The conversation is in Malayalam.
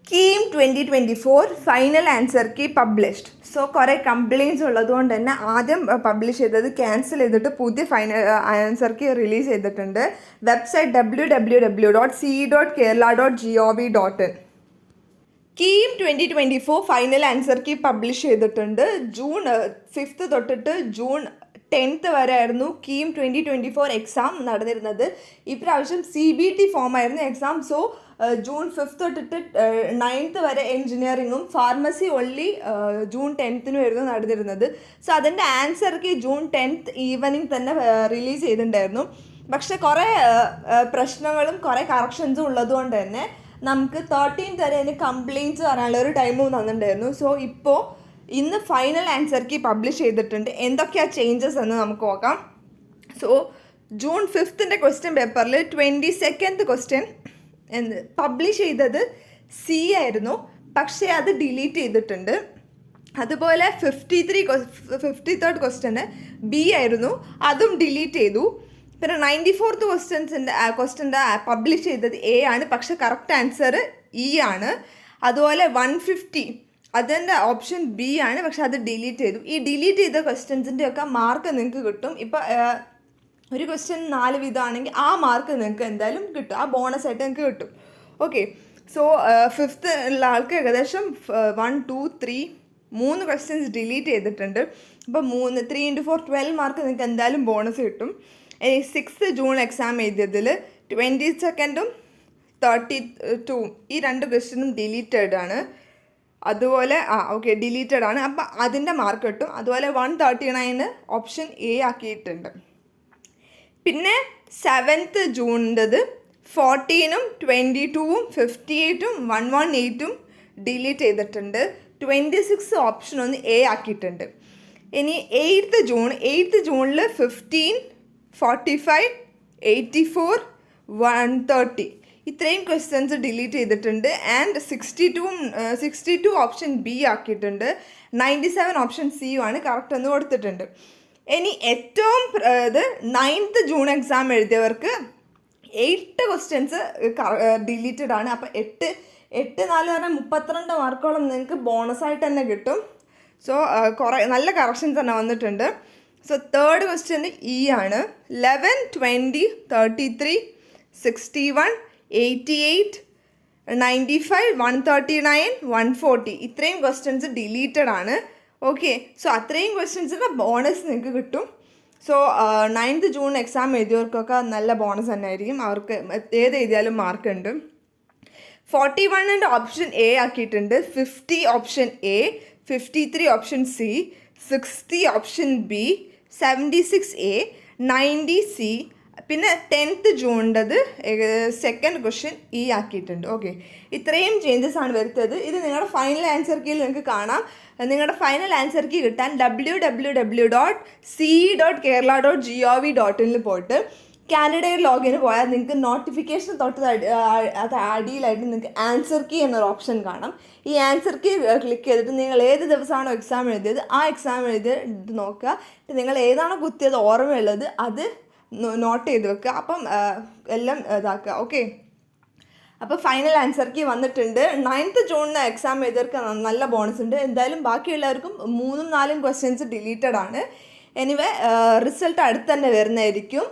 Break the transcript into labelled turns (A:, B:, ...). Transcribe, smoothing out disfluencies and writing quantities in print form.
A: KEAM 2024 final answer key published. So കുറേ കംപ്ലയിൻസ് ഉള്ളതുകൊണ്ട് തന്നെ ആദ്യം പബ്ലിഷ് ചെയ്തത് ക്യാൻസൽ ചെയ്തിട്ട് പുതിയ ഫൈനൽ ആൻസർ കീ റിലീസ് ചെയ്തിട്ടുണ്ട്. Website www.ce.kerala.gov.in. KEAM 2024 final answer key publish ചെയ്തിട്ടുണ്ട്. ജൂൺ 5 തൊട്ടിട്ട് ജൂൺ 10 വരെ ആയിരുന്നു കീം 2024 എക്സാം നടന്നിരുന്നത്. ഇപ്രാവശ്യം CBT ഫോമായിരുന്നു എക്സാം. സോ ജൂൺ 5 തൊട്ടിട്ട് 9 വരെ എൻജിനീയറിങ്ങും ഫാർമസി ഒൺലി ജൂൺ 10 ആയിരുന്നു നടന്നിരുന്നത്. സോ അതിൻ്റെ ആൻസർ കീ ജൂൺ 10 ഈവനിങ് തന്നെ റിലീസ് ചെയ്തിട്ടുണ്ടായിരുന്നു. പക്ഷെ കുറേ പ്രശ്നങ്ങളും കുറേ കറക്ഷൻസും ഉള്ളതുകൊണ്ട് തന്നെ നമുക്ക് 13 വരെ അതിന് കംപ്ലയിൻറ്റ്സ് പറയാനുള്ള ഒരു ടൈമും തന്നിട്ടുണ്ടായിരുന്നു. സോ ഇപ്പോൾ ഇന്ന് ഫൈനൽ ആൻസർ കീ പബ്ലിഷ് ചെയ്തിട്ടുണ്ട്. എന്തൊക്കെയാണ് ചേഞ്ചസ് എന്ന് നമുക്ക് നോക്കാം. സോ ജൂൺ 5 ക്വസ്റ്റ്യൻ പേപ്പറിൽ 22nd ക്വസ്റ്റ്യൻ പബ്ലിഷ് ചെയ്തത് C ആയിരുന്നു, പക്ഷേ അത് ഡിലീറ്റ് ചെയ്തിട്ടുണ്ട്. അതുപോലെ 53rd ക്വസ്റ്റ്യന് B ആയിരുന്നു, അതും ഡിലീറ്റ് ചെയ്തു. പിന്നെ 94th ക്വസ്റ്റ്യൻ്റെ പബ്ലിഷ് ചെയ്തത് A ആണ്, പക്ഷെ കറക്റ്റ് ആൻസർ E ആണ്. അതുപോലെ 150 അതിൻ്റെ ഓപ്ഷൻ B ആണ്, പക്ഷെ അത് ഡിലീറ്റ് ചെയ്തു. ഈ ഡിലീറ്റ് ചെയ്ത ക്വസ്റ്റ്യൻസിൻ്റെ ഒക്കെ മാർക്ക് നിങ്ങൾക്ക് കിട്ടും. ഇപ്പോൾ ഒരു ക്വസ്റ്റ്യൻ 4 വിധമാണെങ്കിൽ ആ മാർക്ക് നിങ്ങൾക്ക് എന്തായാലും കിട്ടും, ആ ബോണസ് ആയിട്ട് നിങ്ങൾക്ക് കിട്ടും. ഓക്കെ, സോ 5th ഉള്ള ആൾക്ക് ഏകദേശം 1, 2, 3 ക്വസ്റ്റ്യൻസ് ഡിലീറ്റ് ചെയ്തിട്ടുണ്ട്. അപ്പോൾ 3 × 4 12 മാർക്ക് നിങ്ങൾക്ക് എന്തായാലും ബോണസ് കിട്ടും. 6th ജൂൺ എക്സാം എഴുതിയതിൽ 22nd 32 ഈ 2 ക്വസ്റ്റ്യനും ഡിലീറ്റഡ് ആണ്. അതുപോലെ ഡിലീറ്റഡ് ആണ്, അപ്പം അതിൻ്റെ മാർക്ക് കിട്ടും. അതുപോലെ 139 ഓപ്ഷൻ A ആക്കിയിട്ടുണ്ട്. പിന്നെ 7th ജൂണിൻ്റെത് 14, 22, 58, 118 ഡിലീറ്റ് ചെയ്തിട്ടുണ്ട്. 26 ഓപ്ഷൻ ഒന്ന് A ആക്കിയിട്ടുണ്ട്. ഇനി 8th ജൂണിൽ 15, 45, 84, 130 ഇത്രയും ക്വസ്റ്റ്യൻസ് ഡിലീറ്റ് ചെയ്തിട്ടുണ്ട്. ആൻഡ് 62 ഓപ്ഷൻ B ആക്കിയിട്ടുണ്ട്. 97 ഓപ്ഷൻ C ആണ് കറക്റ്റ് എന്ന് കൊടുത്തിട്ടുണ്ട്. ഇനി ഏറ്റവും 9th ജൂൺ എക്സാം എഴുതിയവർക്ക് 8 ക്വസ്റ്റ്യൻസ് ഡിലീറ്റഡ് ആണ്. അപ്പോൾ 8 4 32 മാർക്കോളം നിങ്ങൾക്ക് ബോണസായിട്ട് തന്നെ കിട്ടും. സോ കുറേ നല്ല കറക്ഷൻസ് തന്നെ വന്നിട്ടുണ്ട്. സോ 3rd ക്വസ്റ്റ്യൻ E ആണ്. 11, 20, 33, 61, 88, 95, 139, 140 ഇത്രയും ക്വസ്റ്റ്യൻസ് ഡിലീറ്റഡ് ആണ്. ഓക്കെ, സോ അത്രയും ക്വസ്റ്റ്യൻസിൻ്റെ ബോണസ് നിങ്ങൾക്ക് കിട്ടും. സോ 9th ജൂൺ എക്സാം എഴുതിയവർക്കൊക്കെ നല്ല ബോണസ് തന്നെ ആയിരിക്കും. അവർക്ക് ഏത് എഴുതിയാലും മാർക്ക് ഉണ്ട്. 41 ഓപ്ഷൻ A ആക്കിയിട്ടുണ്ട്. 50 option A, 53 option C, 60 option B, 76 A, 90 C. പിന്നെ 10th ജൂണിൻ്റെത് 2nd ക്വസ്റ്റ്യൻ E ആക്കിയിട്ടുണ്ട്. ഓക്കെ, ഇത്രയും ചേഞ്ചസ് ആണ് വരുത്തത്. ഇത് നിങ്ങളുടെ ഫൈനൽ ആൻസർ കീയിൽ നിങ്ങൾക്ക് കാണാം. നിങ്ങളുടെ ഫൈനൽ ആൻസർ കീ കിട്ടാൻ www.ce.kerala.gov.in പോയിട്ട് കാൻഡിഡേറ്റ് ലോഗിന് പോയാൽ നിങ്ങൾക്ക് നോട്ടിഫിക്കേഷൻ അടിയിലായിട്ട് നിങ്ങൾക്ക് ആൻസർ കീ എന്നൊരു ഓപ്ഷൻ കാണാം. ഈ ആൻസർ കീ ക്ലിക്ക് ചെയ്തിട്ട് നിങ്ങൾ ഏത് ദിവസമാണോ എക്സാം എഴുതിയത് ആ എക്സാം എഴുതിയിട്ട് നോക്കുക. നിങ്ങൾ ഏതാണോ കുത്തിയത് ഓർമ്മയുള്ളത് അത് നോട്ട് ചെയ്ത് വെക്കുക. അപ്പം എല്ലാം ഇതാക്കുക. ഓക്കെ, അപ്പോൾ ഫൈനൽ ആൻസർ കീ വന്നിട്ടുണ്ട്. 9th ജൂണിന് എക്സാം എഴുതിയവർക്ക് നല്ല ബോണസ് ഉണ്ട്. എന്തായാലും ബാക്കിയുള്ളവർക്കും 3, 4 ക്വസ്റ്റ്യൻസ് ഡിലീറ്റഡ് ആണ്. എനിവേ റിസൾട്ട് അടുത്ത് തന്നെ വരുന്നതായിരിക്കും.